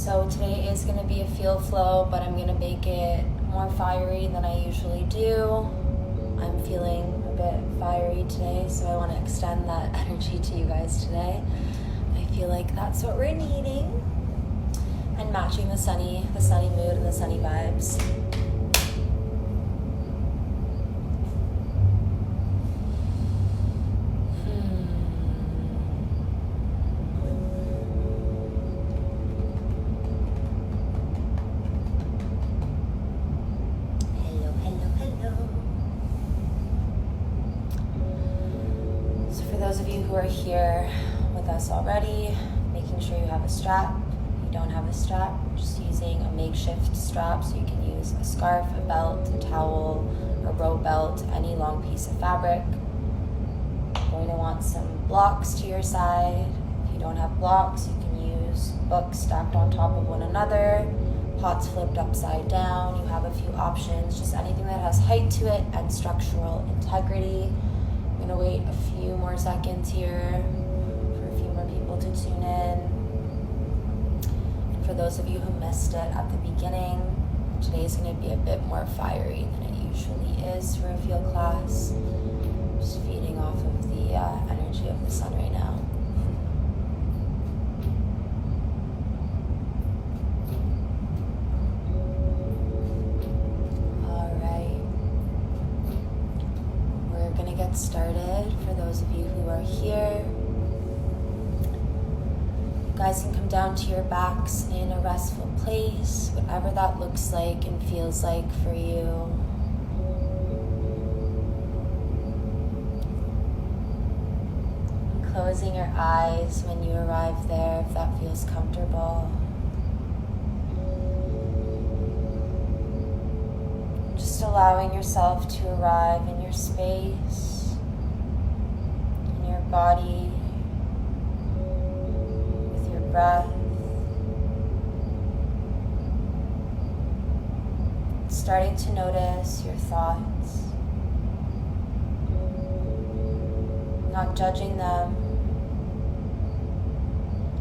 So today is going to be a feel flow, but I'm going to make it more fiery than I usually do. I'm feeling a bit fiery today, so I want to extend that energy to you guys today. I feel like that's what we're needing. And matching the sunny mood and the sunny vibes. Who are here with us already, making sure you have a strap. If you don't have a strap, just using a makeshift strap, so you can use a scarf, a belt, a towel, a rope belt, any long piece of fabric. You're going to want some blocks to your side. If you don't have blocks, you can use books stacked on top of one another, pots flipped upside down. You have a few options, just anything that has height to it and structural integrity. I'm going to wait a few more seconds here for a few more people to tune in. And for those of you who missed it at the beginning, today's going to be a bit more fiery than it usually is for a feel class. Just feeding off of the energy of the sun right now. Started. For those of you who are here, you guys can come down to your backs in a restful place, whatever that looks like and feels like for you. And closing your eyes when you arrive there, if that feels comfortable. Just allowing yourself to arrive in your space, body, with your breath. Starting to notice your thoughts, not judging them,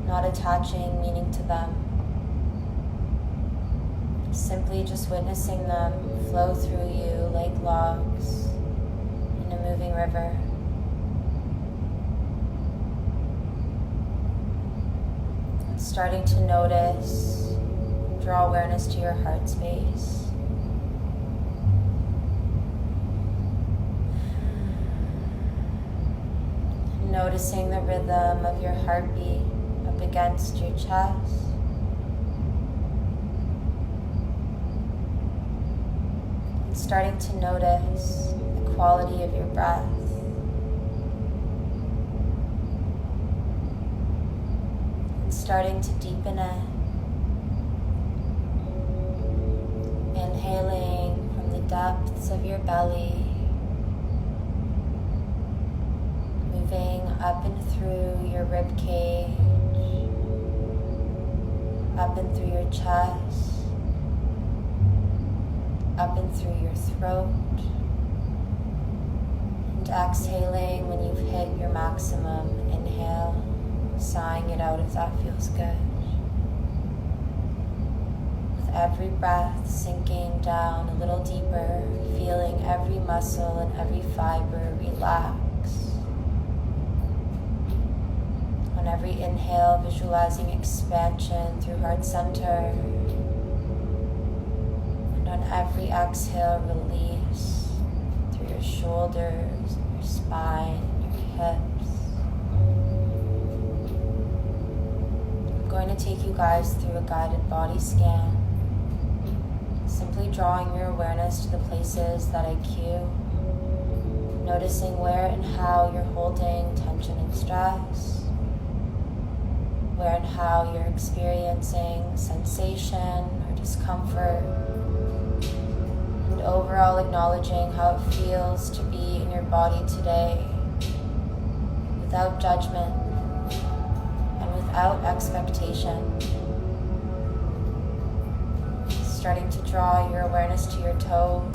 not attaching meaning to them, simply just witnessing them flow through you like logs in a moving river. Starting to notice, draw awareness to your heart space. Noticing the rhythm of your heartbeat up against your chest. And starting to notice the quality of your breath. Starting to deepen it. Inhaling from the depths of your belly, moving up and through your rib cage, up and through your chest, up and through your throat, and exhaling when you've hit your maximum inhale. Sighing it out if that feels good. With every breath sinking down a little deeper, feeling every muscle and every fiber relax. On every inhale, visualizing expansion through heart center. And on every exhale, release through your shoulders, your spine, your hips. I'm going to take you guys through a guided body scan, simply drawing your awareness to the places that I cue, noticing where and how you're holding tension and stress, where and how you're experiencing sensation or discomfort, and overall acknowledging how it feels to be in your body today, without judgment, without expectation. Starting to draw your awareness to your toes,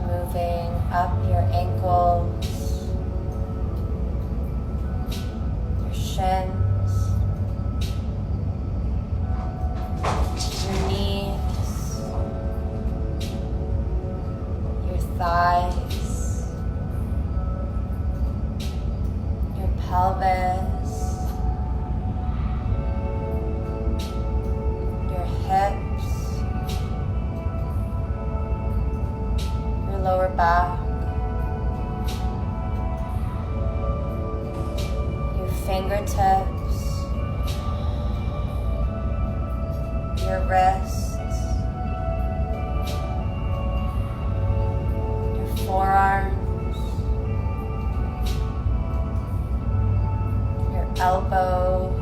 moving up your ankles, your shins, your wrists, your forearms, your elbows,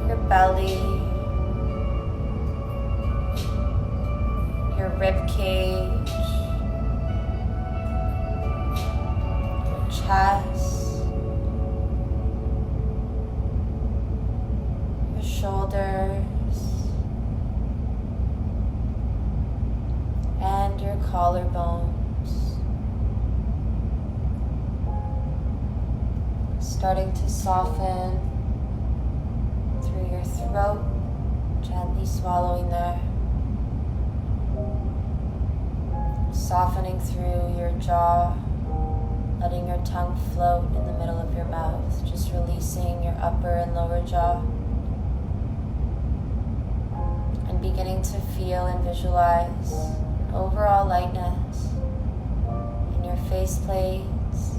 your belly, your rib cage, your chest, your shoulders, and your collarbones. Starting to soften through your throat, gently swallowing there. Softening through your jaw, letting your tongue float in the middle of your mouth, just releasing your upper and lower jaw. And beginning to feel and visualize an overall lightness in your face plates,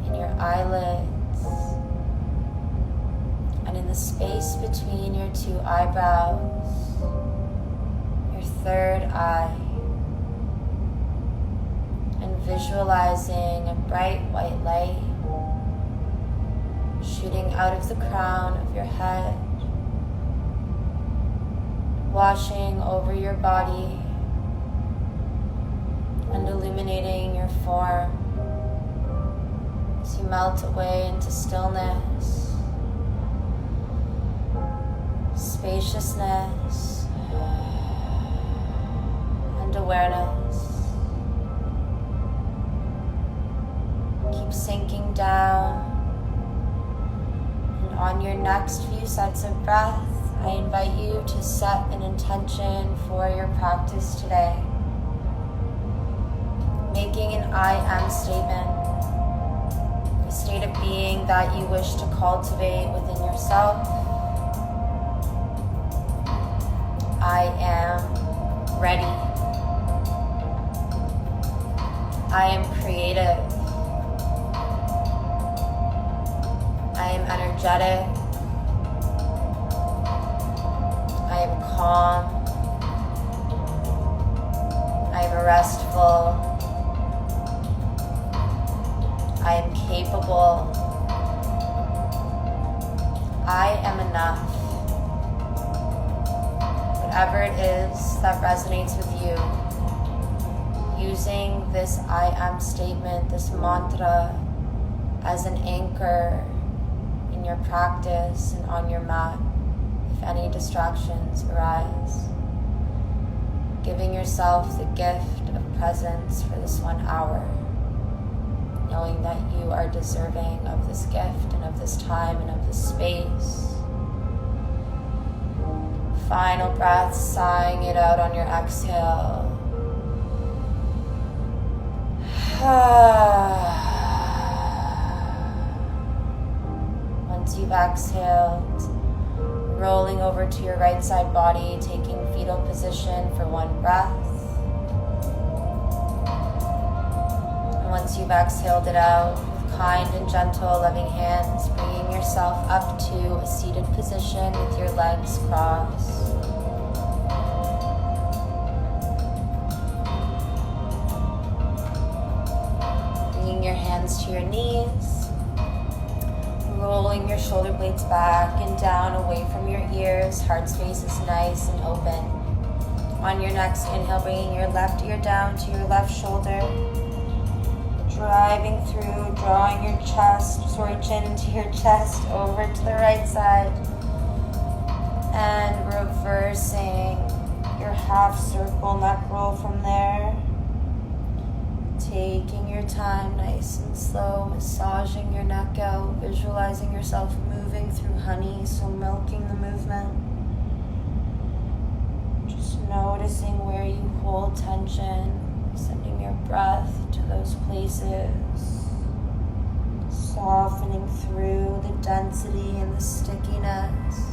in your eyelids, and in the space between your two eyebrows, your third eye. And visualizing a bright white light shooting out of the crown of your head, washing over your body and illuminating your form as you melt away into stillness, spaciousness, and awareness. Keep sinking down, and on your next few sets of breath, I invite you to set an intention for your practice today. Making an I am statement, a state of being that you wish to cultivate within yourself. I am ready. I am creative. I am energetic. I am calm. I am restful. I am capable. I am enough. Whatever it is that resonates with you, using this I am statement, this mantra, as an anchor in your practice and on your mat if any distractions arise. Giving yourself the gift of presence for this 1 hour, knowing that you are deserving of this gift and of this time and of this space. Final breath, sighing it out on your exhale. Once you've exhaled, rolling over to your right side body, taking fetal position for 1 breath. And once you've exhaled it out, with kind and gentle, loving hands, bringing yourself up to a seated position with your legs crossed. Bringing your hands to your knees, rolling your shoulder blades back and down away from your ears. Heart space is nice and open. On your next inhale, bringing your left ear down to your left shoulder, driving through, drawing your chin into your chest over to the right side, and reversing your half circle neck roll from there. Taking your time, nice and slow, massaging your neck out, visualizing yourself moving through honey, so milking the movement. Just noticing where you hold tension, sending your breath to those places, softening through the density and the stickiness.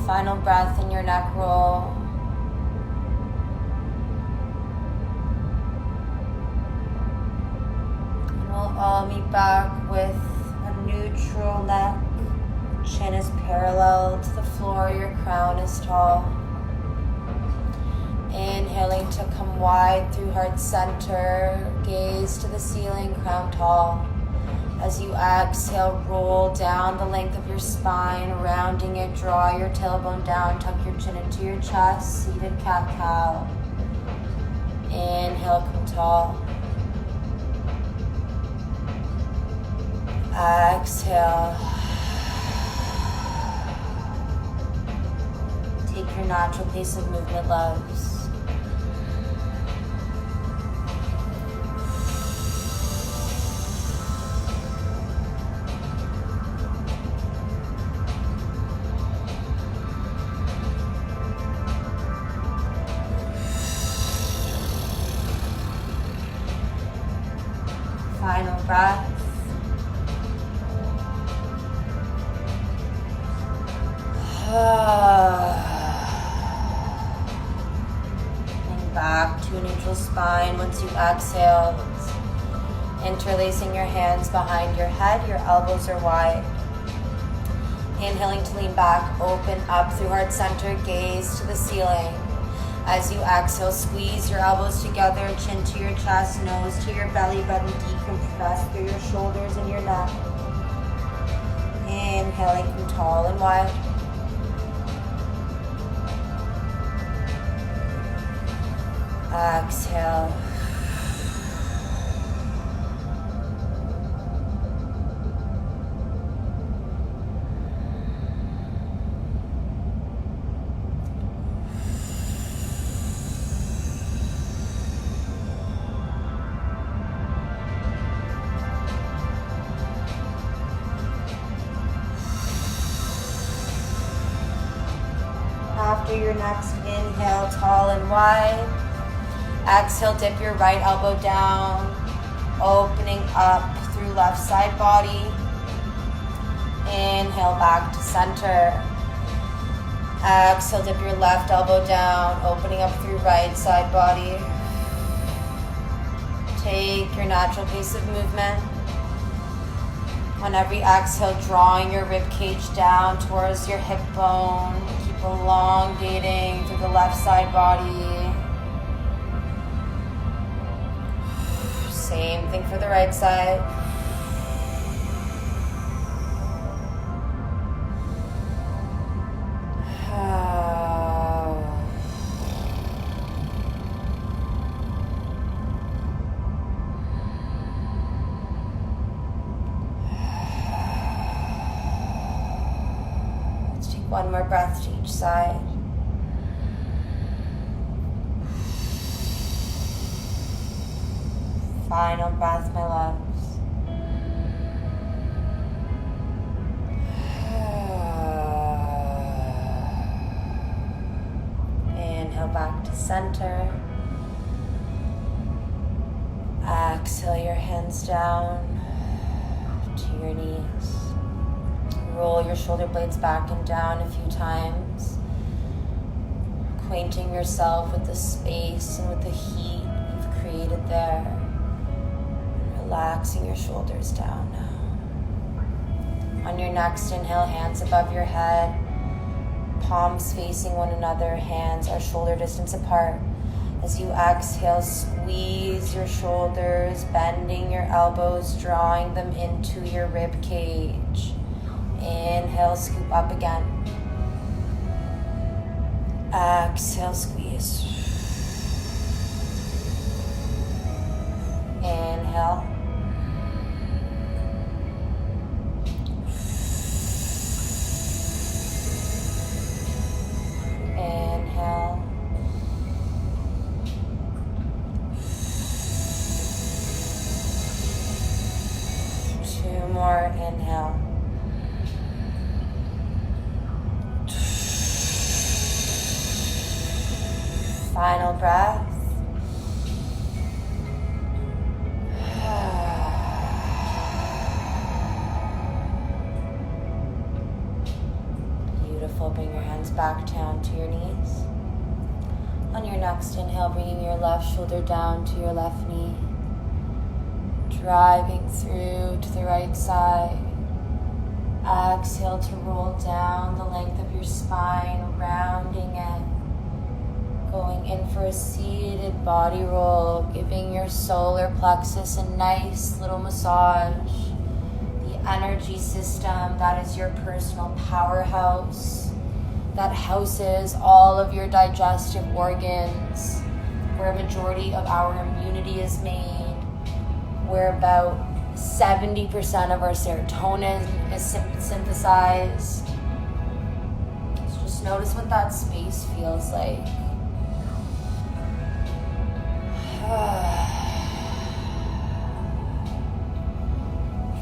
Final breath in your neck roll. all meet back with a neutral neck. Chin is parallel to the floor, your crown is tall. Inhaling to come wide through heart center, gaze to the ceiling, crown tall. As you exhale, roll down the length of your spine, rounding it, draw your tailbone down, tuck your chin into your chest, seated cat-cow. Inhale, come tall. Exhale. Take your natural pace of movement, loves. Final breath. And back to a neutral spine. Once you exhale, interlacing your hands behind your head, your elbows are wide. Inhaling to lean back, open up through heart center, gaze to the ceiling. As you exhale, squeeze your elbows together, chin to your chest, nose to your belly button, decompress through your shoulders and your neck. Inhaling, come tall and wide. Exhale. After your next inhale, tall and wide. Exhale, dip your right elbow down, opening up through left side body. Inhale, back to center. Exhale, dip your left elbow down, opening up through right side body. Take your natural pace of movement. On every exhale, drawing your rib cage down towards your hip bone. Keep elongating through the left side body. Same thing for the right side. One more breath to each side. Final breath, my loves. Inhale back to center. Exhale your hands down to your knees. Roll your shoulder blades back and down a few times, acquainting yourself with the space and with the heat you've created there. And relaxing your shoulders down now. On your next inhale, hands above your head, palms facing one another, hands are shoulder distance apart. As you exhale, squeeze your shoulders, bending your elbows, drawing them into your rib cage. Inhale, scoop up again. Exhale, squeeze. Inhale. Inhale. Two more, inhale. Final breath. Beautiful. Bring your hands back down to your knees. On your next inhale, bringing your left shoulder down to your left knee. driving through to the right side. Exhale to roll down the length of your spine, rounding in. Going in for a seated body roll, giving your solar plexus a nice little massage. The energy system, that is your personal powerhouse, that houses all of your digestive organs, where a majority of our immunity is made, where about 70% of our serotonin is synthesized. So just notice what that space feels like.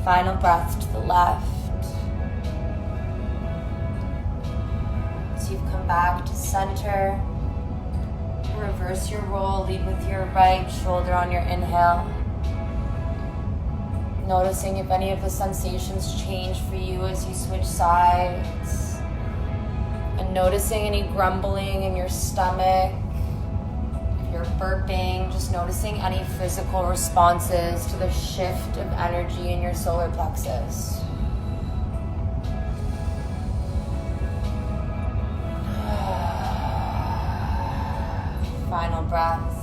Final breath to the left. So you've come back to center. Reverse your roll, lead with your right shoulder on your inhale. Noticing if any of the sensations change for you as you switch sides. And noticing any grumbling in your stomach. If you're burping, just noticing any physical responses to the shift of energy in your solar plexus. Final breath.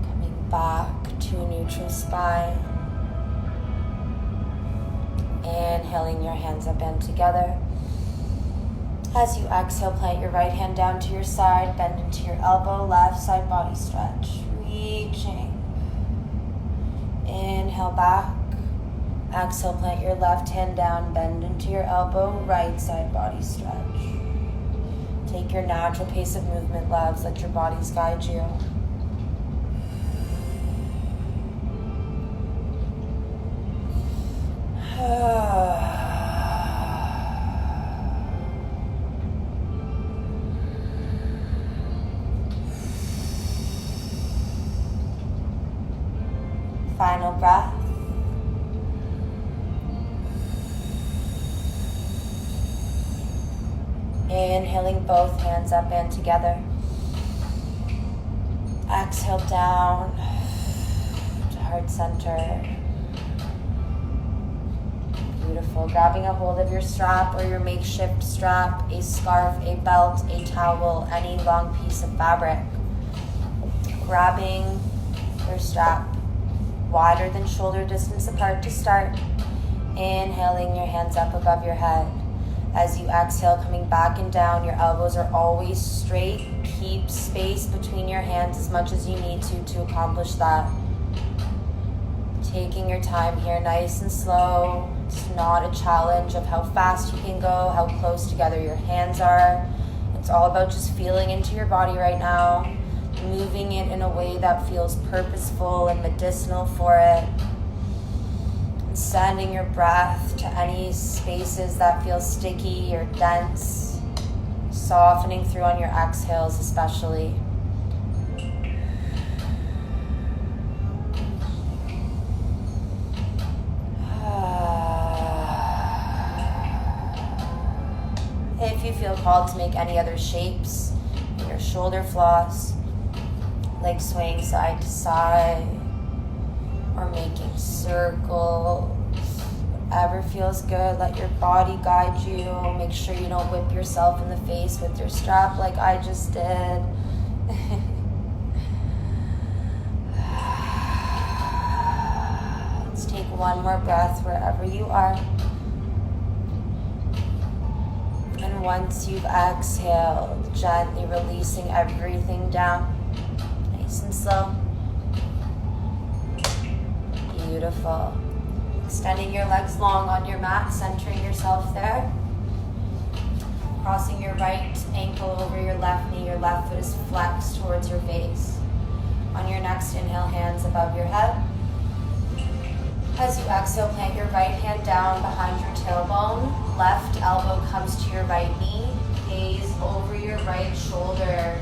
Coming back to a neutral spine. Inhaling your hands up and together. As you exhale, plant your right hand down to your side, bend into your elbow, left side body stretch. Reaching. Inhale back. Exhale, plant your left hand down, bend into your elbow, right side body stretch. Take your natural pace of movement, loves. Let your bodies guide you. Final breath. Inhaling both hands up and together. Exhale down to heart center. Beautiful. Grabbing a hold of your strap or your makeshift strap, a scarf, a belt, a towel, any long piece of fabric. Grabbing your strap wider than shoulder distance apart to start. Inhaling your hands up above your head. As you exhale, coming back and down, your elbows are always straight. Keep space between your hands as much as you need to accomplish that. Taking your time here, nice and slow. It's not a challenge of how fast you can go, how close together your hands are. It's all about just feeling into your body right now, moving it in a way that feels purposeful and medicinal for it. Sending your breath to any spaces that feel sticky or dense, softening through on your exhales especially. If you feel called to make any other shapes in your shoulder floss, legs swaying side to side, or making circles, whatever feels good. Let your body guide you. Make sure you don't whip yourself in the face with your strap like I just did. Let's take one more breath wherever you are. And once you've exhaled, gently releasing everything down. Nice and slow. Beautiful. Extending your legs long on your mat, centering yourself there. Crossing your right ankle over your left knee. Your left foot is flexed towards your face. On your next inhale, hands above your head. As you exhale, plant your right hand down behind your tailbone. Left elbow comes to your right knee. Gaze over your right shoulder.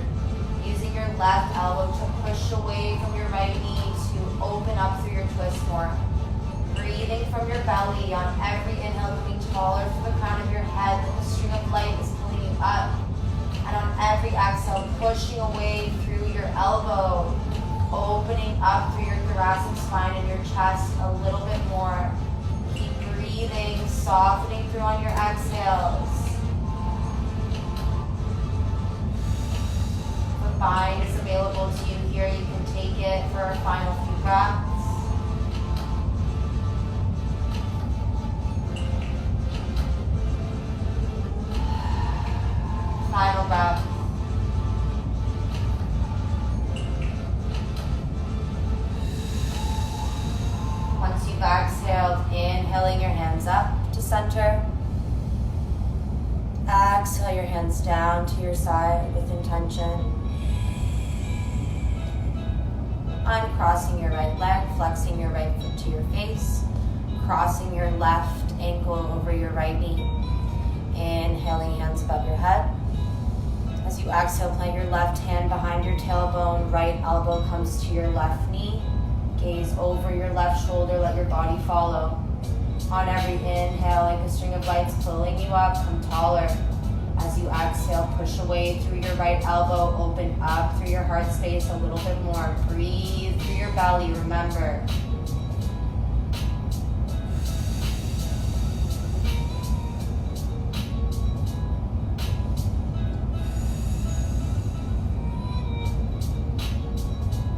Using your left elbow to push away from your right knee to open up through your twist more. Breathing from your belly on every inhale, coming taller to the crown of your head. The string of light is pulling you up. And on pushing away through your elbow, opening up through your thoracic spine and your chest a little bit more. Keep breathing, softening through on your exhales. The bind is available to you here. You can take it for our final few breaths. Final breath. Once you've exhaled, inhaling your hands up to center. Exhale your hands down to your side with intention. Uncrossing your right leg, flexing your right foot to your face, crossing your left ankle over your right knee. Inhaling, hands above your head. As you exhale, plant your left hand behind your tailbone, right elbow comes to your left knee. Gaze over your left shoulder, let your body follow. On every inhale, like a string of lights pulling you up, come taller. As you exhale, push away through your right elbow, open up through your heart space a little bit more. Breathe through your belly, remember.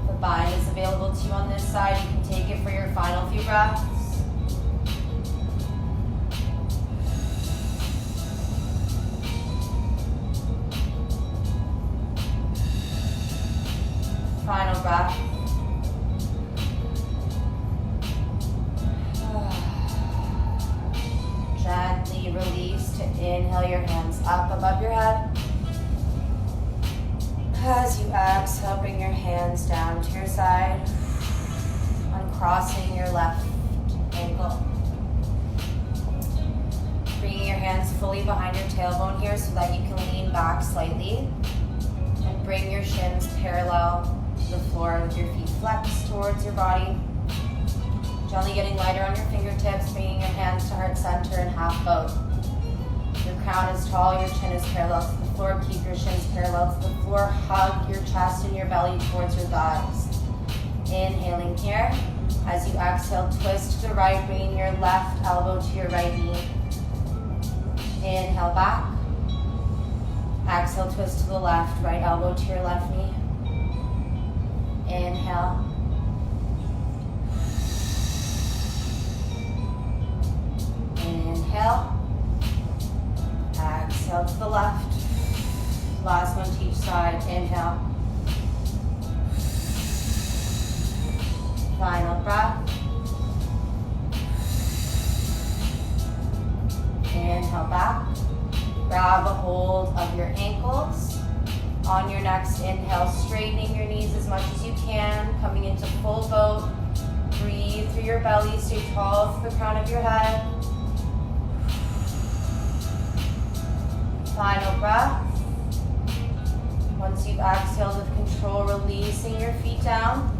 The bind is available to you on this side. You can take it for your final few breaths. Final breath. Gently release to inhale your hands up above your head. As you exhale, bring your hands down to your side, uncrossing your left ankle. Bringing your hands fully behind your tailbone here so that you can lean back slightly. And bring your shins parallel to the floor with your feet flexed towards your body. Gently getting lighter on your fingertips, bringing your hands to heart center and half bow. Your crown is tall, your chin is parallel to the floor. Keep your shins parallel to the floor. Hug your chest and your belly towards your thighs. Inhaling here. As you exhale, twist to the right, bringing your left elbow to your right knee. Inhale back. Exhale, twist to the left, right elbow to your left knee. Inhale. Inhale. Exhale to the left. Last one to each side. Inhale. Final breath. Inhale back. Grab a hold of your ankles. On your next inhale, straightening your knees as much as you can, coming into full boat. Breathe through your belly, stay tall to the crown of your head. Final breath. Once you've exhaled with control, releasing your feet down,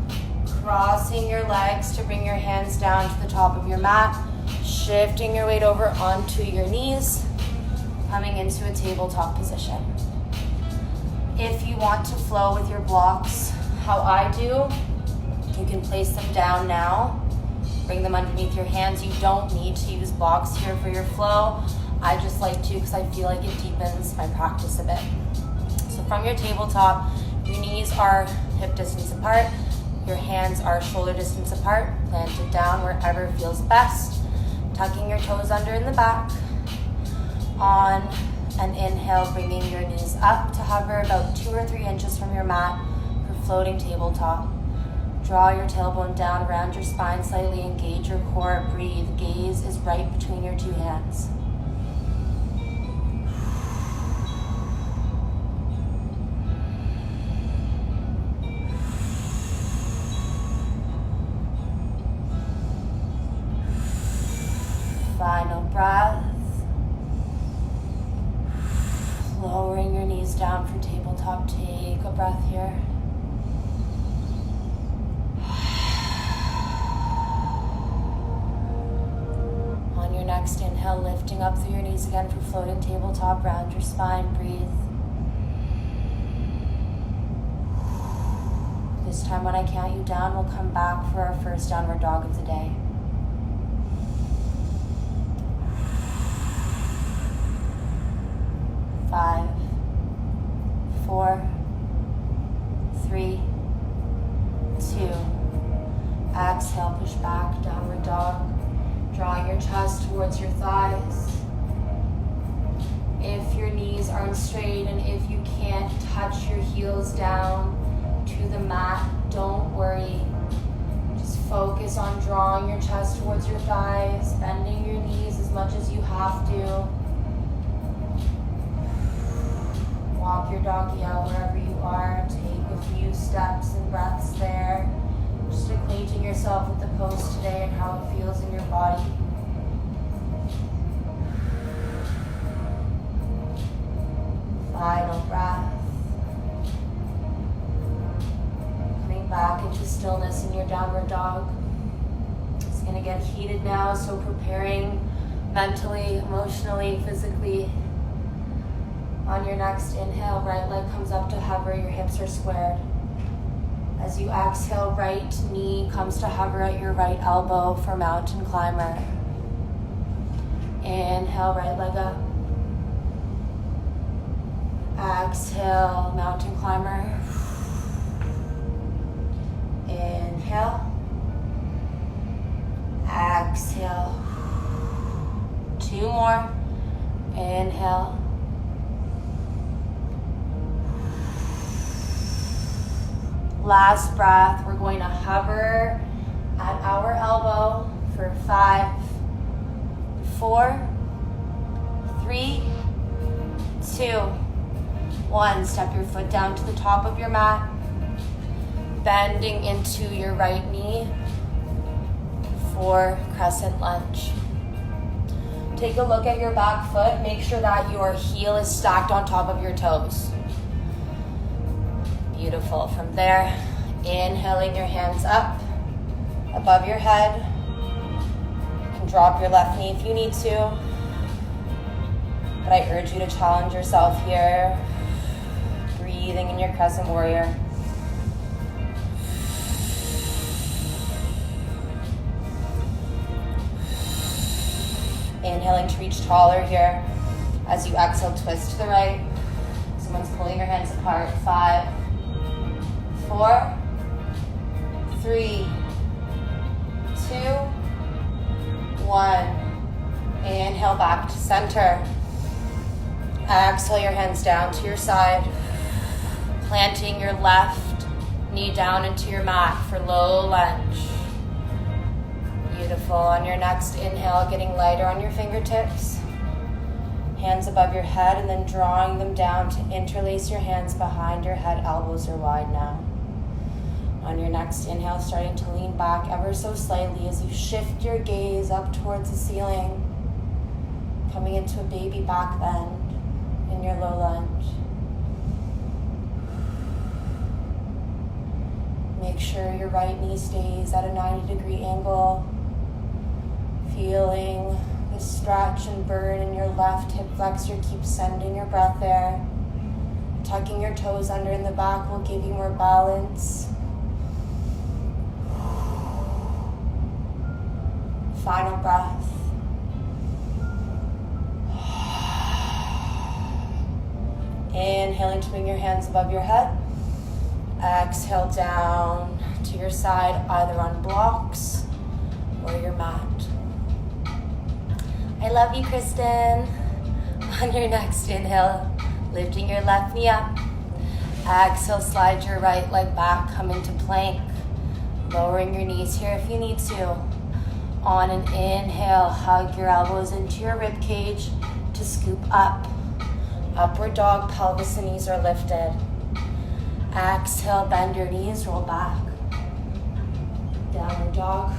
crossing your legs to bring your hands down to the top of your mat, shifting your weight over onto your knees, coming into a tabletop position. If you want to flow with your blocks, how I do, you can place them down now. Bring them underneath your hands. You don't need to use blocks here for your flow. I just like to because I feel like it deepens my practice a bit. So from your tabletop, your knees are hip distance apart. Your hands are shoulder distance apart. Planted down wherever feels best. Tucking your toes under in the back. On an inhale, bringing your knees up to hover about 2 or 3 inches from your mat for floating tabletop. Draw your tailbone down around your spine slightly, engage your core, breathe. Gaze is right between your 2 hands. Final breath. Lowering your knees down for tabletop. Take a breath here. On your next inhale, lifting up through your knees again for floating tabletop. Round your spine, breathe. This time when I count you down, we'll come back for our first downward dog of the day. 5, 4, 3, 2. Exhale, push back, downward dog. Drawing your chest towards your thighs. If your knees aren't straight and if you can't touch your heels down to the mat, don't worry. Just focus on drawing your chest towards your thighs, bending your knees as much as you have to. Walk your doggy out wherever you are. Take a few steps and breaths there. Just acquainting yourself with the pose today and how it feels in your body. Final breath. Coming back into stillness in your downward dog. It's going to get heated now, so preparing mentally, emotionally, physically. On your next inhale, right leg comes up to hover, your hips are squared. As you exhale, right knee comes to hover at your right elbow for mountain climber. Inhale, right leg up. Exhale, mountain climber. Inhale. Exhale. 2 more. Inhale. Last breath, we're going to hover at our elbow for 5, 4, 3, 2, 1. Step your foot down to the top of your mat, bending into your right knee for crescent lunge. Take a look at your back foot. Make sure that your heel is stacked on top of your toes. Beautiful. From there, inhaling your hands up above your head. You can drop your left knee if you need to, but I urge you to challenge yourself here. Breathing in your crescent warrior. Inhaling to reach taller here. As you exhale, twist to the right. Someone's pulling your hands apart. 5, 4, 3, 2, 1. Inhale back to center. Exhale your hands down to your side. Planting your left knee down into your mat for low lunge. Beautiful. On your next inhale, getting lighter on your fingertips. Hands above your head and then drawing them down to interlace your hands behind your head. Elbows are wide now. On your next inhale, starting to lean back ever so slightly as you shift your gaze up towards the ceiling, coming into a baby back bend in your low lunge. Make sure your right knee stays at a 90-degree angle, feeling the stretch and burn in your left hip flexor. Keep sending your breath there. Tucking your toes under in the back will give you more balance. Final breath. Inhaling to bring your hands above your head. Exhale down to your side, either on blocks or your mat. I love you, Kristen. On your next inhale, lifting your left knee up. Exhale, slide your right leg back, come into plank. Lowering your knees here if you need to. On an inhale, hug your elbows into your rib cage to scoop up. Upward dog, pelvis and knees are lifted. Exhale, bend your knees, roll back. Downward dog.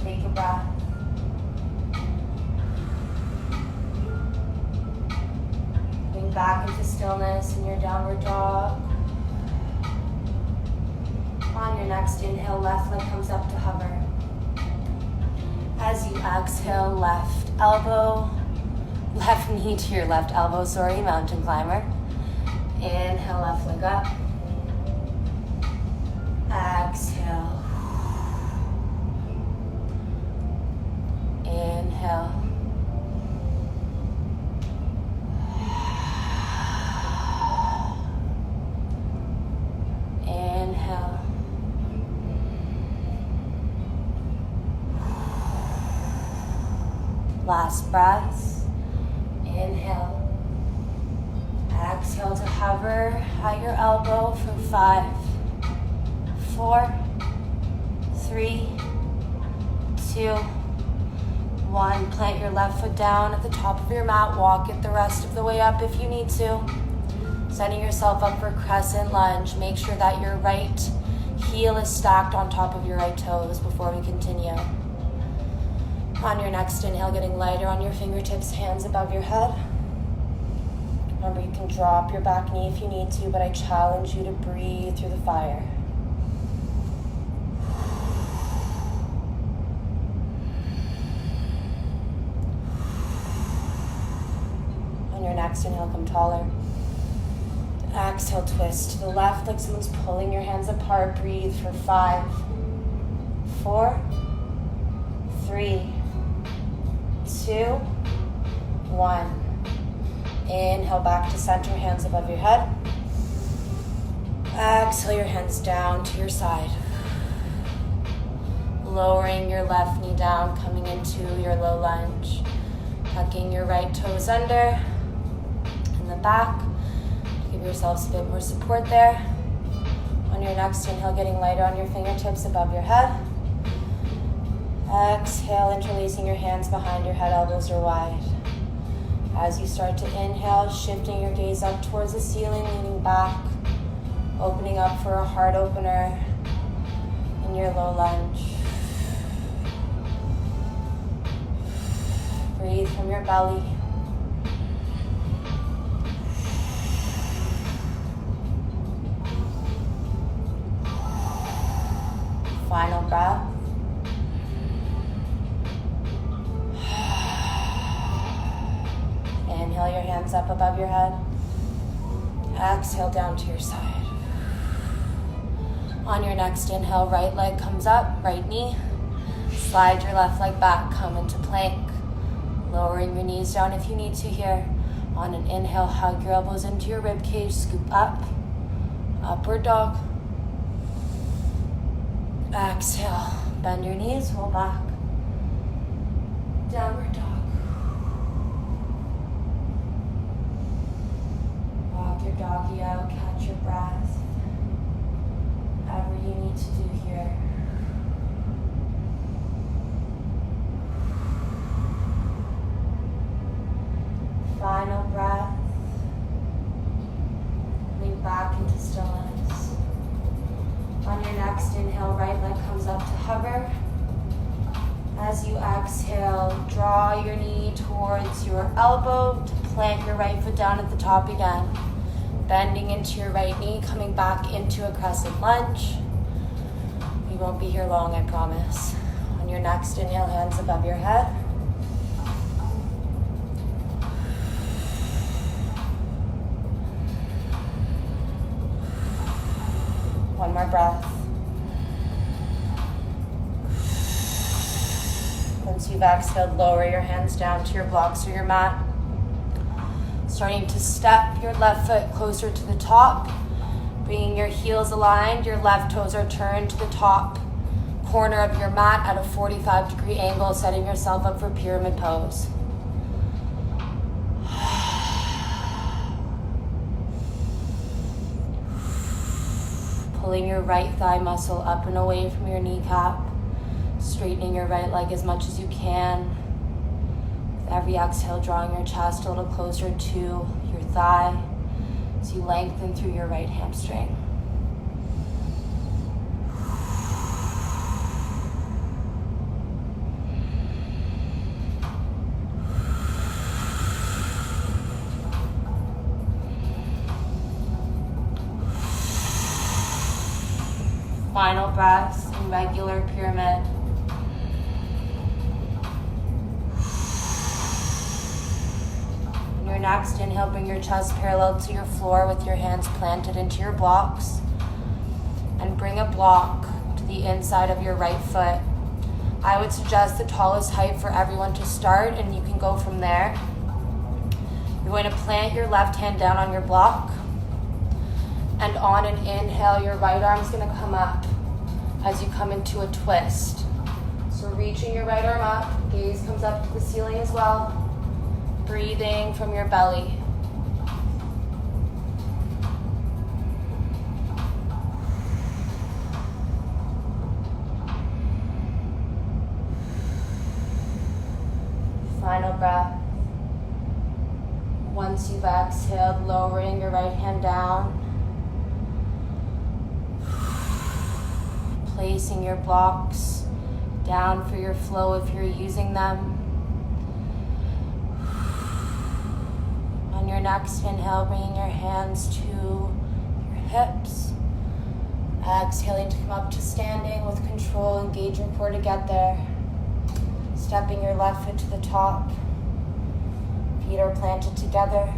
Take a breath. Bring back into stillness in your downward dog. On your next inhale, left leg comes up to hover. As you exhale, left knee to your left elbow, mountain climber. Inhale, left leg up. Exhale. Inhale. Inhale. Last breaths. Inhale. Exhale to hover at your elbow for 5, 4, 3, 2, 1. Plant your left foot down at the top of your mat. Walk it the rest of the way up if you need to. Setting yourself up for crescent lunge. Make sure that your right heel is stacked on top of your right toes before we continue. On your next inhale, getting lighter on your fingertips, hands above your head. Remember, you can drop your back knee if you need to, but I challenge you to breathe through the fire. On your next inhale, come taller. Exhale, twist to the left like someone's pulling your hands apart. Breathe for 5, 4, 3, 2, 1. Inhale back to center, hands above your head. Exhale your hands down to your side. Lowering your left knee down, coming into your low lunge. Tucking your right toes under in the back. Give yourselves a bit more support there. On your next inhale, getting lighter on your fingertips above your head. Exhale, interlacing your hands behind your head, elbows are wide. As you start to inhale, shifting your gaze up towards the ceiling, leaning back, opening up for a heart opener in your low lunge. Breathe from your belly. Final breath. Inhale your hands up above your head. Exhale down to your side. On your next inhale, right leg comes up, right knee. Slide your left leg back, come into plank. Lowering your knees down if you need to here. On an inhale, hug your elbows into your rib cage, scoop up. Upward dog. Exhale, bend your knees, roll back. Downward dog. Walk your doggy out, catch your breath. Whatever you need to do here. Final breath. Lean back into stillness. On your next inhale, right leg comes up to hover. As you exhale, draw your knee towards your elbow to plant your right foot down at the top again. Bending into your right knee, coming back into a crescent lunge. You won't be here long, I promise. On your next inhale, hands above your head. One more breath. Once you've exhaled, lower your hands down to your blocks or your mat. Starting to step your left foot closer to the top. Bringing your heels aligned, your left toes are turned to the top corner of your mat at a 45-degree angle, setting yourself up for pyramid pose. Pulling your right thigh muscle up and away from your kneecap. Straightening your right leg as much as you can. With every exhale, drawing your chest a little closer to your thigh as you lengthen through your right hamstring. Final breaths in regular pyramid. On your next inhale, bring your chest parallel to your floor with your hands planted into your blocks. And bring a block to the inside of your right foot. I would suggest the tallest height for everyone to start, and you can go from there. You're going to plant your left hand down on your block. And on an inhale, your right arm's going to come up as you come into a twist. So reaching your right arm up, gaze comes up to the ceiling as well. Breathing from your belly. Final breath. Once you've exhaled, lowering your right hand down. Placing your blocks down for your flow if you're using them. On your next inhale, bringing your hands to your hips. Exhaling to come up to standing with control. Engage your core to get there. Stepping your left foot to the top. Feet are planted together.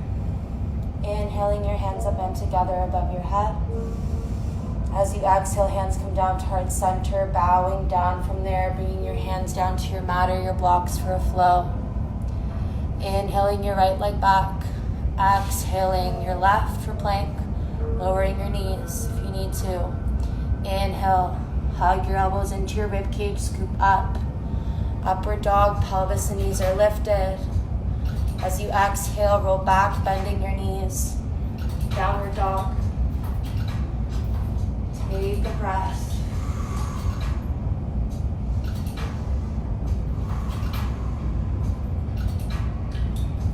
Inhaling, your hands up and together above your head. As you exhale, hands come down to heart center, bowing down from there, bringing your hands down to your mat or your blocks for a flow. Inhaling your right leg back. Exhaling your left for plank. Lowering your knees if you need to. Inhale, hug your elbows into your rib cage, scoop up. Upward dog, pelvis and knees are lifted. As you exhale, roll back, bending your knees. Downward dog. Take a breath.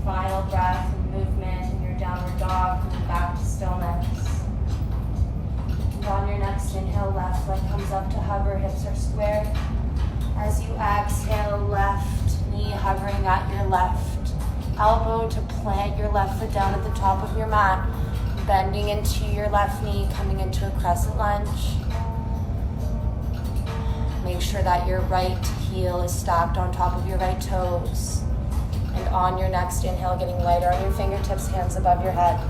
Final breath and movement in your downward dog, coming back to stillness. And on your next inhale, left leg comes up to hover, hips are squared. As you exhale, left knee hovering at your left elbow to plant your left foot down at the top of your mat, bending into your left knee, coming into a crescent lunge. Make sure that your right heel is stacked on top of your right toes. And on your next inhale, getting lighter on your fingertips, hands above your head.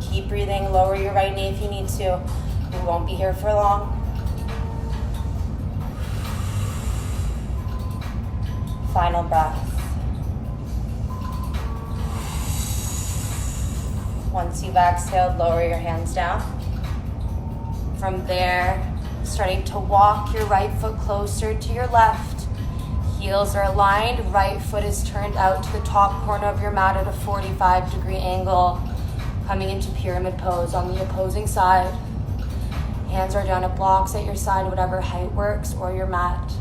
Keep breathing, lower your right knee if you need to. We won't be here for long. Final breath. Once you've exhaled, lower your hands down. From there, starting to walk your right foot closer to your left. Heels are aligned, right foot is turned out to the top corner of your mat at a 45-degree angle, coming into pyramid pose on the opposing side. Hands are down at blocks at your side, whatever height works, or your mat.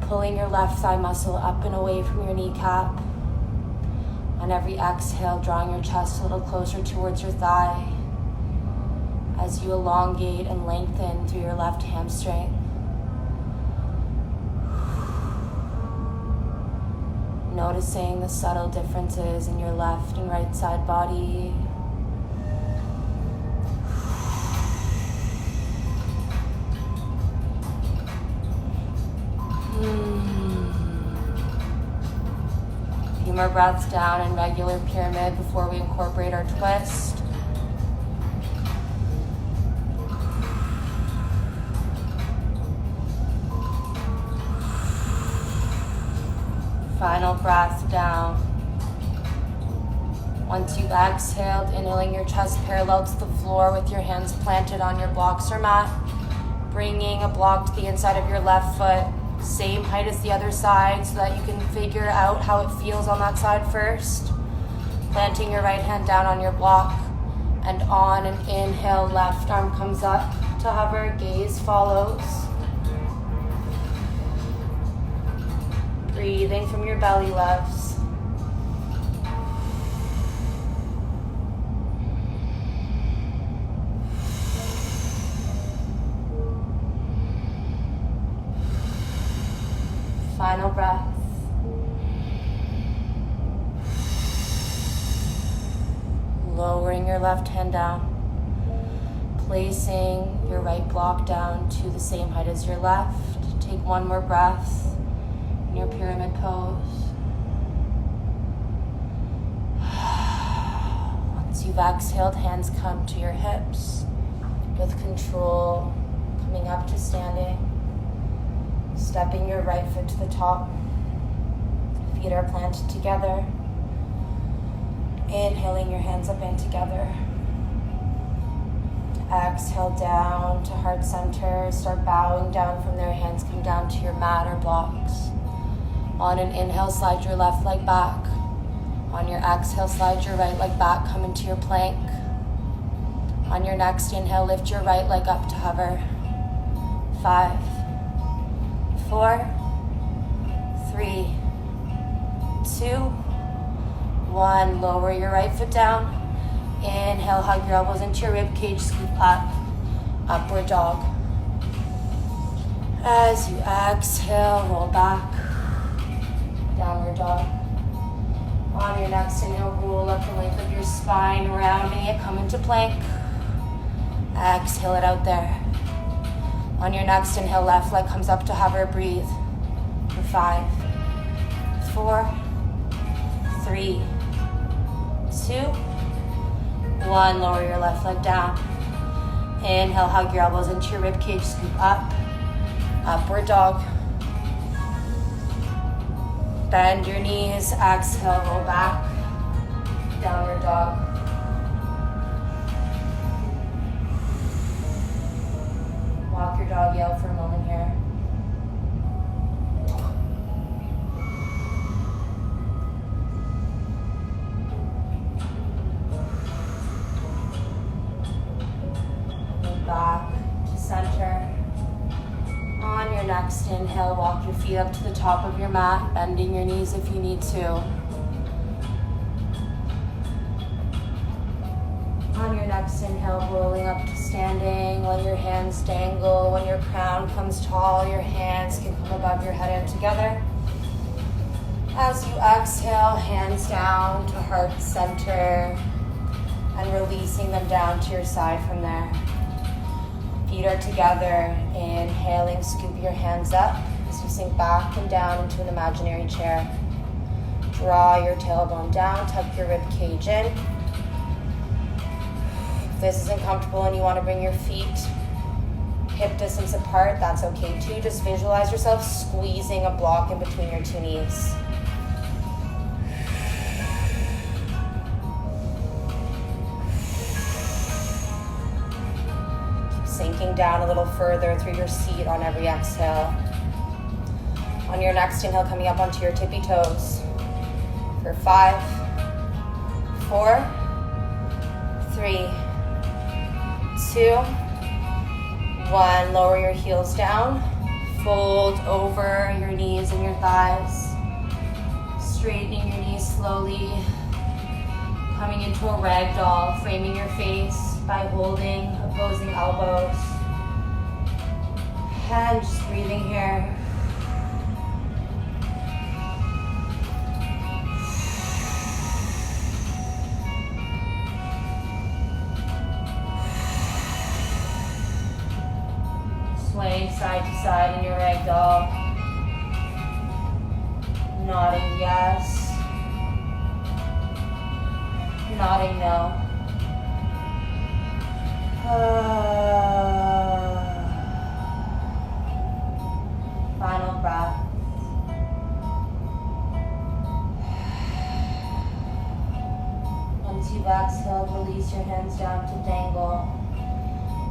Pulling your left thigh muscle up and away from your kneecap. On every exhale, drawing your chest a little closer towards your thigh as you elongate and lengthen through your left hamstring. Noticing the subtle differences in your left and right side body. A few more breaths down in regular pyramid before we incorporate our twist. Final breath down. Once you've exhaled, inhaling your chest parallel to the floor with your hands planted on your blocks or mat. Bringing a block to the inside of your left foot, same height as the other side so that you can figure out how it feels on that side first. Planting your right hand down on your block, and on an inhale, left arm comes up to hover, gaze follows. Breathing from your belly, loves. Final breath. Lowering your left hand down. Placing your right block down to the same height as your left. Take one more breath in your pyramid pose. Once you've exhaled, hands come to your hips. With control, coming up to standing. Stepping your right foot to the top. Feet are planted together. Inhaling your hands up and together. Exhale down to heart center. Start bowing down from there. Hands come down to your mat or blocks. On an inhale, slide your left leg back. On your exhale, slide your right leg back, come into your plank. On your next inhale, lift your right leg up to hover. 5, 4, 3, 2, 1. Lower your right foot down. Inhale, hug your elbows into your rib cage, scoop up, upward dog. As you exhale, roll back, downward dog. On your next inhale, roll up the length of your spine, rounding it, come into plank. Exhale it out there. On your next inhale, left leg comes up to hover, breathe. For 5, 4, 3, 2, 1. Lower your left leg down. Inhale, hug your elbows into your rib cage, scoop up, upward dog. Bend your knees, exhale, roll back, downward dog. Walk your doggy out for a moment here. Move back to center. On your next inhale, walk your feet up to the top of your mat, bending your knees if you need to. On your next inhale, rolling up to standing, let your hands dangle. When your crown comes tall, your hands can come above your head and together. As you exhale, hands down to heart center and releasing them down to your side from there. Feet are together. Inhaling, scoop your hands up as you sink back and down into an imaginary chair. Draw your tailbone down, tuck your rib cage in. If this isn't comfortable and you want to bring your feet hip distance apart, that's okay too. Just visualize yourself squeezing a block in between your two knees. Sinking down a little further through your seat on every exhale. On your next inhale, coming up onto your tippy toes. For 5, 4, 3, 2, 1. Lower your heels down. Fold over your knees and your thighs. Straightening your knees slowly. Coming into a ragdoll, framing your face by holding opposing elbows. And just breathing here. Swaying side to side in your ragdoll. Nodding yes. Nodding no. Final breath. Once you've exhaled, release your hands down to dangle.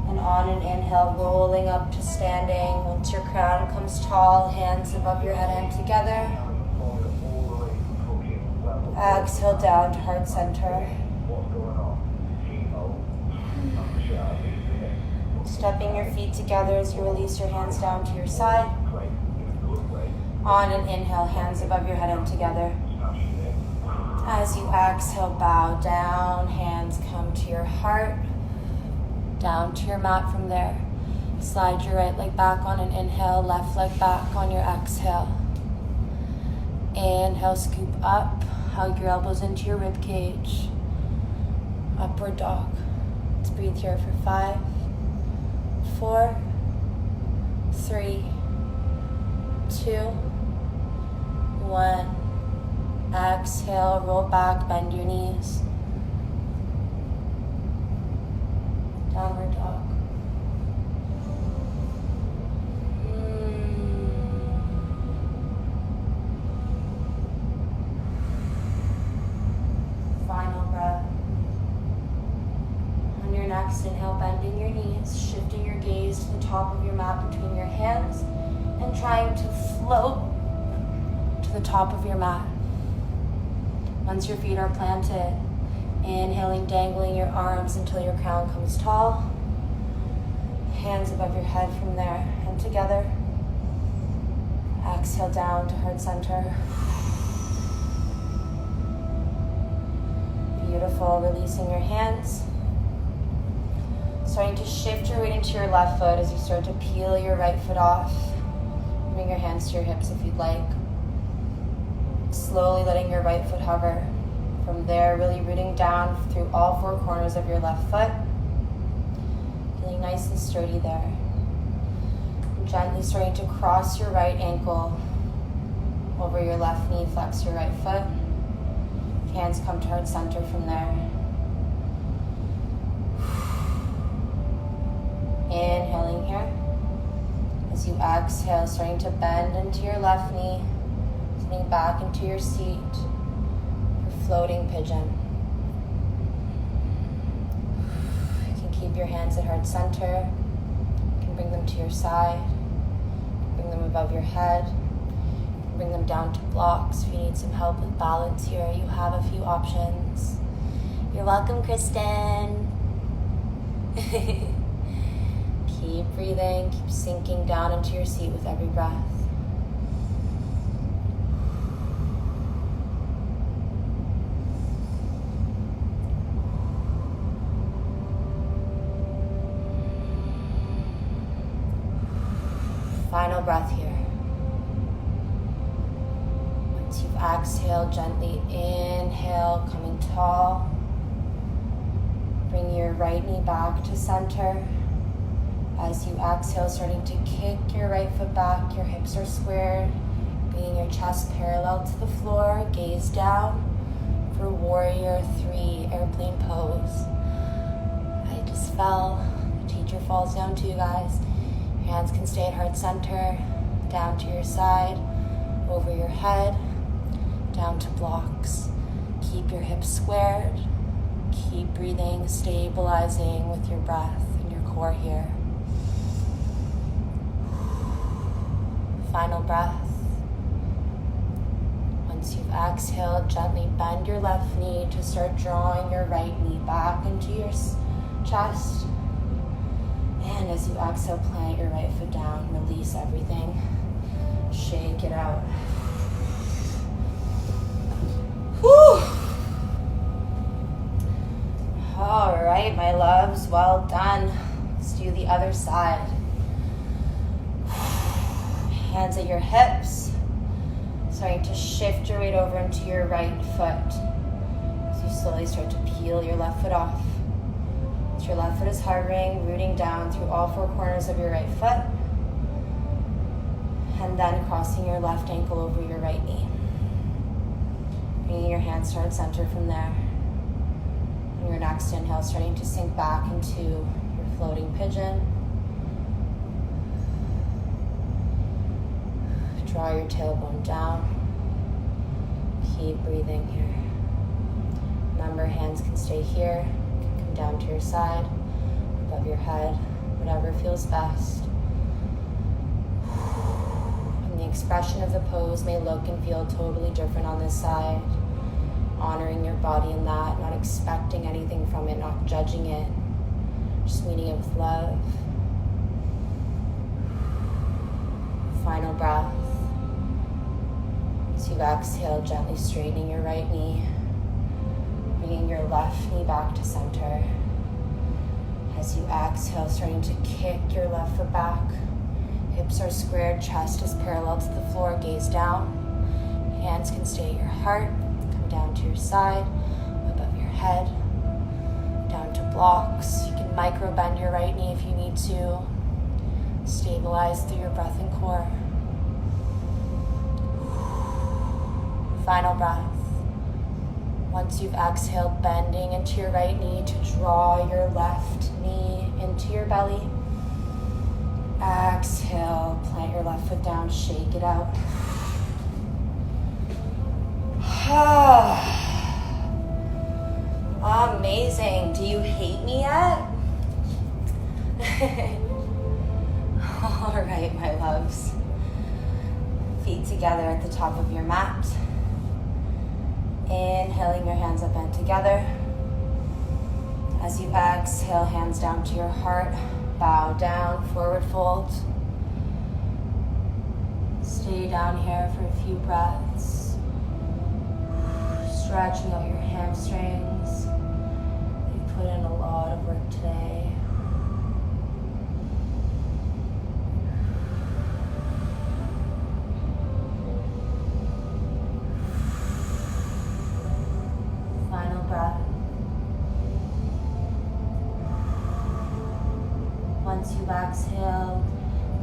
And on an inhale, rolling up to standing. Once your crown comes tall, hands above your head and together. Exhale down to heart center. Stepping your feet together as you release your hands down to your side. On an inhale, hands above your head and together. As you exhale, bow down, hands come to your heart, down to your mat from there. Slide your right leg back on an inhale, left leg back on your exhale. Inhale, scoop up, hug your elbows into your rib cage. Upward dog. Let's breathe here for 5, 4, 3, 2, 1. Exhale, roll back, bend your knees. Downward dog. Final breath. On your next inhale, bending your knees, shifting your gaze to the top of your mat between your hands, and trying to float to the top of your mat. Once your feet are planted, inhaling, dangling your arms until your crown comes tall. Hands above your head from there, and together. Exhale down to heart center. Beautiful, releasing your hands. Starting to shift your weight into your left foot as you start to peel your right foot off. Bring your hands to your hips if you'd like. Slowly letting your right foot hover. From there, really rooting down through all four corners of your left foot. Feeling nice and sturdy there. Gently starting to cross your right ankle over your left knee, flex your right foot. Hands come to heart center from there. Inhaling here. As you exhale, starting to bend into your left knee, sitting back into your seat for floating pigeon. You can keep your hands at heart center. You can bring them to your side. Bring them above your head. Bring them down to blocks. If you need some help with balance here, you have a few options. You're welcome, Kristen. Keep breathing, keep sinking down into your seat with every breath. Final breath here. Once you've exhaled, gently inhale, coming tall. Bring your right knee back to center. As you exhale, starting to kick your right foot back, your hips are squared, bringing your chest parallel to the floor, gaze down for Warrior 3, airplane pose. I just fell. The teacher falls down too, guys. Your hands can stay at heart center, down to your side, over your head, down to blocks. Keep your hips squared. Keep breathing, stabilizing with your breath and your core here. Final breath. Once you've exhaled, gently bend your left knee to start drawing your right knee back into your chest. And as you exhale, plant your right foot down, release everything. Shake it out. Whew. All right, my loves, well done. Let's do the other side. Hands at your hips, starting to shift your weight over into your right foot. As you slowly start to peel your left foot off. As your left foot is hovering, rooting down through all four corners of your right foot. And then crossing your left ankle over your right knee. Bringing your hands to heart center from there. And your next inhale, starting to sink back into your floating pigeon. Draw your tailbone down. Keep breathing here. Remember, hands can stay here, can come down to your side, above your head, whatever feels best. And the expression of the pose may look and feel totally different on this side. Honoring your body in that, not expecting anything from it, not judging it, just meeting it with love. Final breath. As you exhale, gently straightening your right knee, bringing your left knee back to center. As you exhale, starting to kick your left foot back. Hips are squared, chest is parallel to the floor, gaze down. Hands can stay at your heart, come down to your side, above your head, down to blocks. You can micro bend your right knee if you need to. Stabilize through your breath and core. Final breath. Once you've exhaled, bending into your right knee to draw your left knee into your belly. Exhale, plant your left foot down, shake it out. Amazing. Do you hate me yet? All right, my loves. Feet together at the top of your mat. Inhaling, your hands up and together. As you exhale, hands down to your heart. Bow down, forward fold. Stay down here for a few breaths. Stretching out your hamstrings. You've put in a lot of work today. Final breath. Once you've exhaled,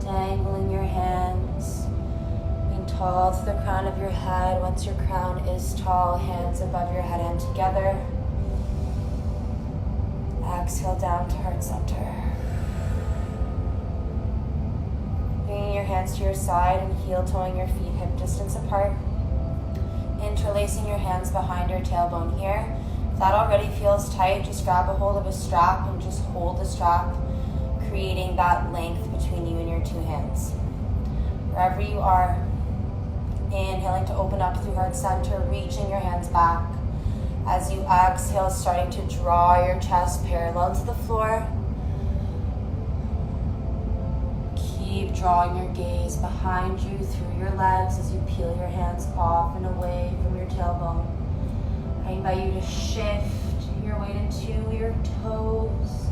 dangling your hands, being tall to the crown of your head. Once your crown is tall, hands above your head and together. Exhale down to heart center. Bringing your hands to your side and heel-toeing your feet hip distance apart. Interlacing your hands behind your tailbone here. If that already feels tight, just grab a hold of a strap and just hold the strap, creating that length between you and your two hands. Wherever you are, inhaling to open up through heart center, reaching your hands back. As you exhale, starting to draw your chest parallel to the floor. Keep drawing your gaze behind you through your legs as you peel your hands off and away from your tailbone. I invite you to shift your weight into your toes,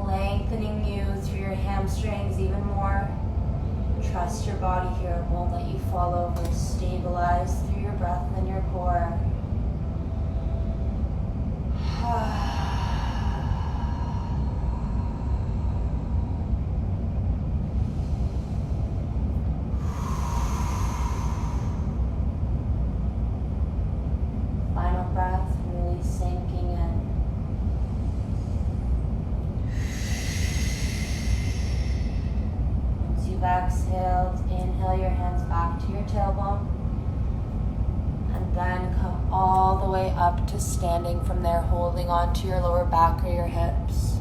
lengthening you through your hamstrings even more. Trust your body here, it won't let you fall over. Stabilize through your breath and your core. Final breath, really sinking in. Once you've exhaled, inhale your hands back to your tailbone. And then come all the way up to standing from there, holding on to your lower back or your hips.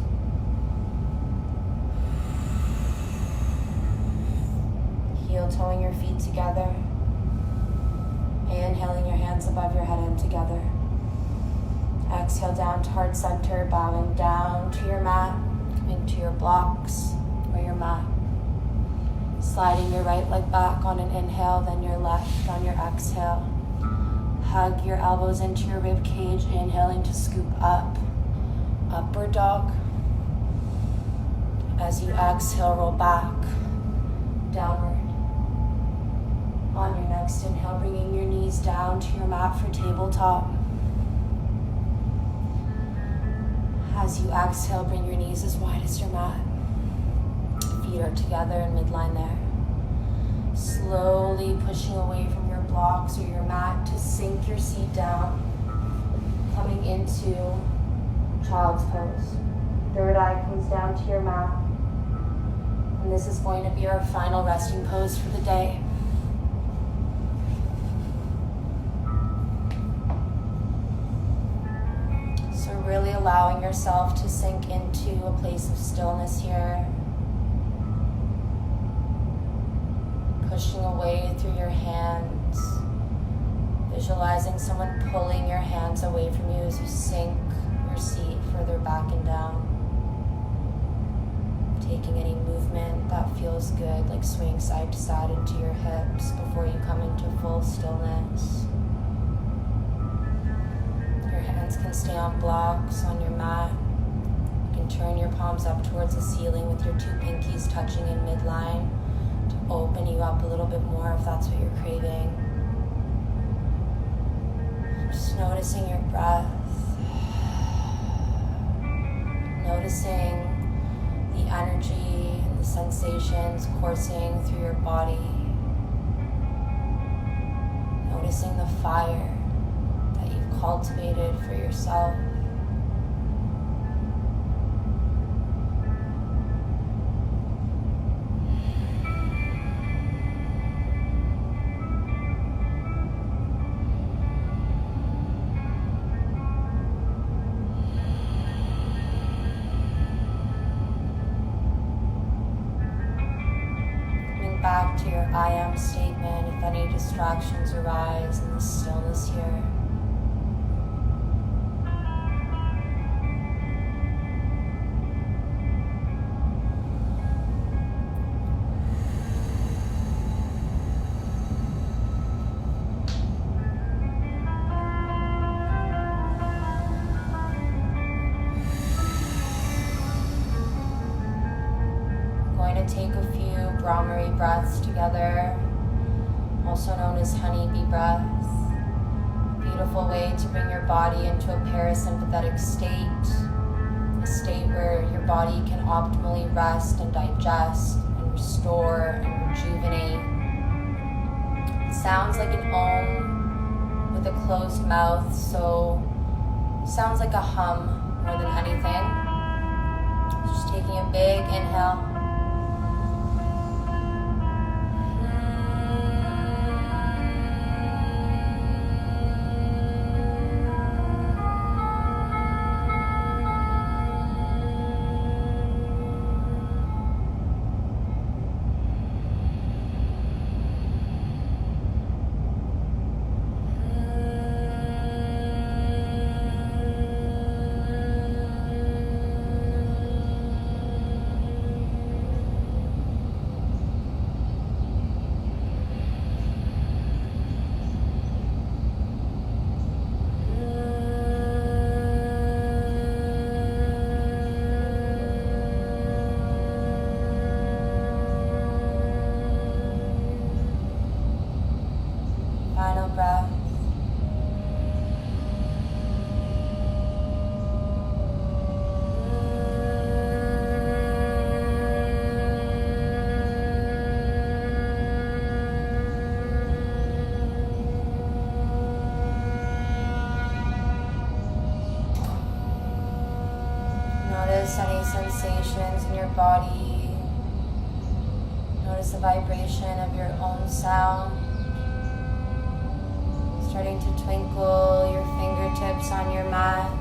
Heel-toeing your feet together. Inhaling your hands above your head and together. Exhale down to heart center, bowing down to your mat, coming to your blocks or your mat. Sliding your right leg back on an inhale, then your left on your exhale. Hug your elbows into your rib cage, inhaling to scoop up, upward dog. As you exhale, roll back, downward. On your next inhale, bringing your knees down to your mat for tabletop. As you exhale, bring your knees as wide as your mat. Feet are together in midline there. Slowly pushing away from your blocks or your mat to sink your seat down. Coming into child's pose. Third eye comes down to your mat. And this is going to be our final resting pose for the day. So really allowing yourself to sink into a place of stillness here. Pushing away through your hands. Visualizing someone pulling your hands away from you as you sink your seat further back and down. Taking any movement that feels good, like swaying side to side into your hips before you come into full stillness. Your hands can stay on blocks on your mat. You can turn your palms up towards the ceiling with your two pinkies touching in midline to open you up a little bit more if that's what you're craving. Just noticing your breath. Noticing the energy and the sensations coursing through your body. Noticing the fire that you've cultivated for yourself. Back to your I am statement if any distractions arise in the stillness here. Take a few Brahmari breaths together, also known as honeybee breaths. Beautiful way to bring your body into a parasympathetic state, a state where your body can optimally rest and digest and restore and rejuvenate. It sounds like an Om with a closed mouth, so it sounds like a hum more than anything. Just taking a big inhale. Final breath. Notice any sensations in your body. Notice the vibration of your own sound. Starting to twinkle your fingertips on your mat.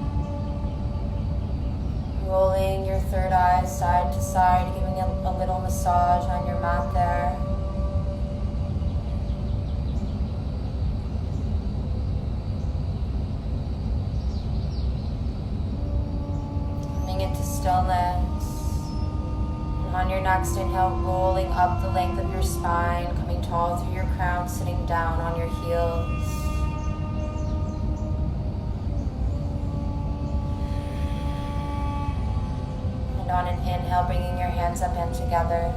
Rolling your third eye side to side, giving a little massage on your mat there. Coming into stillness. And on your next inhale, rolling up the length of your spine, coming tall through your crown, sitting down on your heels. On an inhale, bringing your hands up and together.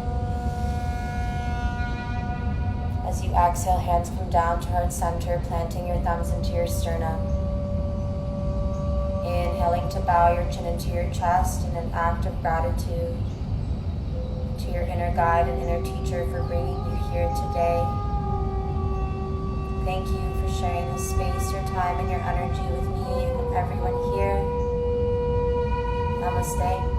As you exhale, hands come down to heart center, planting your thumbs into your sternum. Inhaling to bow your chin into your chest in an act of gratitude to your inner guide and inner teacher for bringing you here today. Thank you for sharing this space, your time, and your energy with me and everyone here. Namaste.